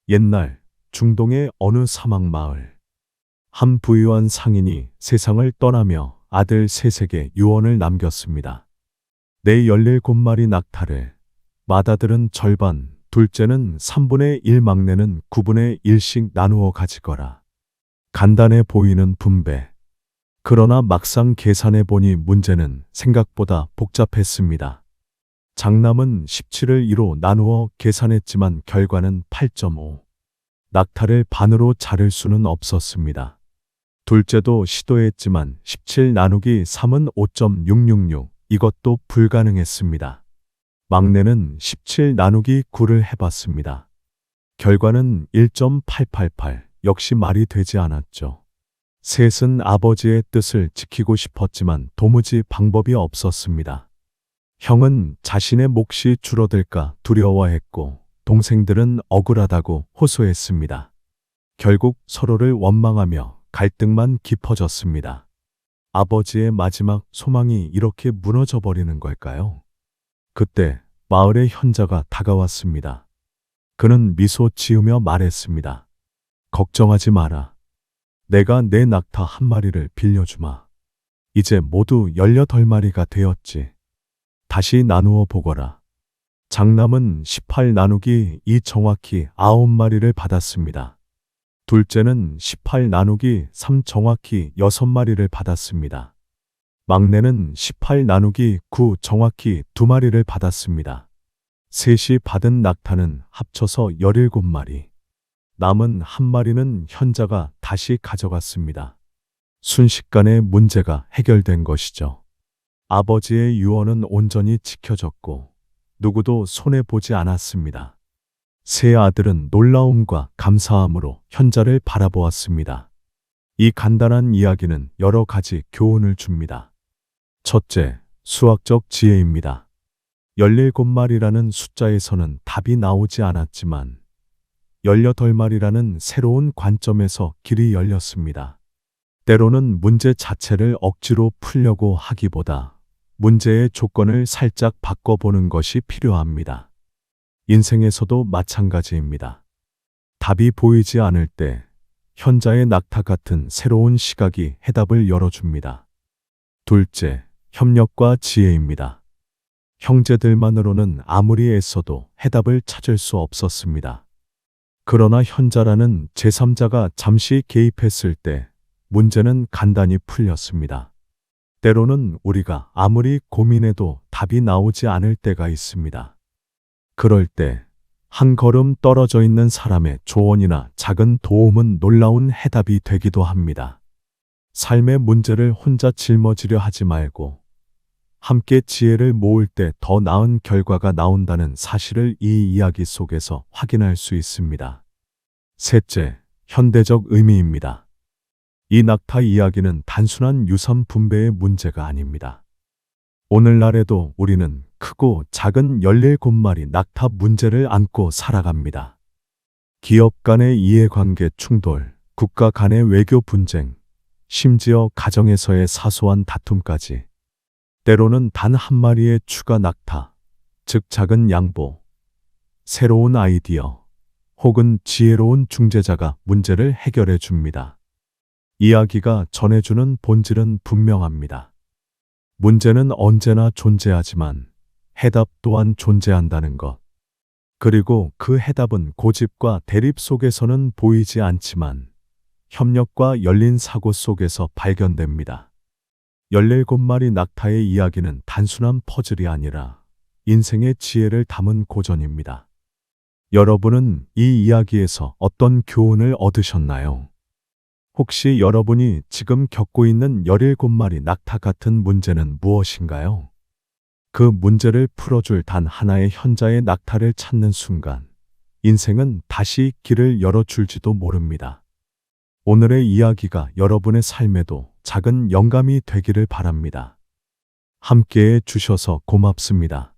옛날 중동의 어느 사막 마을. 한 부유한 상인이 세상을 떠나며 아들 셋에게 유언을 남겼습니다. 내 17마리 낙타를 맏아들은 절반, 둘째는 3분의 1, 막내는 9분의 1씩 나누어 가지거라. 간단해 보이는 분배. 그러나 막상 계산해 보니 문제는 생각보다 복잡했습니다. 장남은 17을 2로 나누어 계산했지만 결과는 8.5. 낙타를 반으로 자를 수는 없었습니다. 둘째도 시도했지만 17 나누기 3은 5.666. 이것도 불가능했습니다. 막내는 17 나누기 9를 해봤습니다. 결과는 1.888. 역시 말이 되지 않았죠. 셋은 아버지의 뜻을 지키고 싶었지만 도무지 방법이 없었습니다. 형은 자신의 몫이 줄어들까 두려워했고 동생들은 억울하다고 호소했습니다. 결국 서로를 원망하며 갈등만 깊어졌습니다. 아버지의 마지막 소망이 이렇게 무너져 버리는 걸까요? 그때 마을의 현자가 다가왔습니다. 그는 미소 지으며 말했습니다. 걱정하지 마라. 내가 내 낙타 한 마리를 빌려주마. 이제 모두 18마리가 되었지. 다시 나누어 보거라. 장남은 18 나누기 2 정확히 9마리를 받았습니다. 둘째는 18 나누기 3 정확히 6마리를 받았습니다. 막내는 18 나누기 9 정확히 2마리를 받았습니다. 셋이 받은 낙타는 합쳐서 17마리. 남은 한 마리는 현자가 다시 가져갔습니다. 순식간에 문제가 해결된 것이죠. 아버지의 유언은 온전히 지켜졌고 누구도 손해보지 않았습니다. 세 아들은 놀라움과 감사함으로 현자를 바라보았습니다. 이 간단한 이야기는 여러 가지 교훈을 줍니다. 첫째, 수학적 지혜입니다. 17마리라는 숫자에서는 답이 나오지 않았지만 18마리라는 새로운 관점에서 길이 열렸습니다. 때로는 문제 자체를 억지로 풀려고 하기보다 문제의 조건을 살짝 바꿔보는 것이 필요합니다. 인생에서도 마찬가지입니다. 답이 보이지 않을 때 현자의 낙타 같은 새로운 시각이 해답을 열어줍니다. 둘째, 협력과 지혜입니다. 형제들만으로는 아무리 애써도 해답을 찾을 수 없었습니다. 그러나 현자라는 제3자가 잠시 개입했을 때 문제는 간단히 풀렸습니다. 때로는 우리가 아무리 고민해도 답이 나오지 않을 때가 있습니다. 그럴 때 한 걸음 떨어져 있는 사람의 조언이나 작은 도움은 놀라운 해답이 되기도 합니다. 삶의 문제를 혼자 짊어지려 하지 말고 함께 지혜를 모을 때 더 나은 결과가 나온다는 사실을 이 이야기 속에서 확인할 수 있습니다. 셋째, 현대적 의미입니다. 이 낙타 이야기는 단순한 유산 분배의 문제가 아닙니다. 오늘날에도 우리는 크고 작은 17마리 낙타 문제를 안고 살아갑니다. 기업 간의 이해관계 충돌, 국가 간의 외교 분쟁, 심지어 가정에서의 사소한 다툼까지. 때로는 단 한 마리의 추가 낙타, 즉 작은 양보, 새로운 아이디어, 혹은 지혜로운 중재자가 문제를 해결해 줍니다. 이야기가 전해주는 본질은 분명합니다. 문제는 언제나 존재하지만 해답 또한 존재한다는 것. 그리고 그 해답은 고집과 대립 속에서는 보이지 않지만 협력과 열린 사고 속에서 발견됩니다. 17마리 낙타의 이야기는 단순한 퍼즐이 아니라 인생의 지혜를 담은 고전입니다. 여러분은 이 이야기에서 어떤 교훈을 얻으셨나요? 혹시 여러분이 지금 겪고 있는 17마리 낙타 같은 문제는 무엇인가요? 그 문제를 풀어줄 단 하나의 현자의 낙타를 찾는 순간 인생은 다시 길을 열어줄지도 모릅니다. 오늘의 이야기가 여러분의 삶에도 작은 영감이 되기를 바랍니다. 함께해 주셔서 고맙습니다.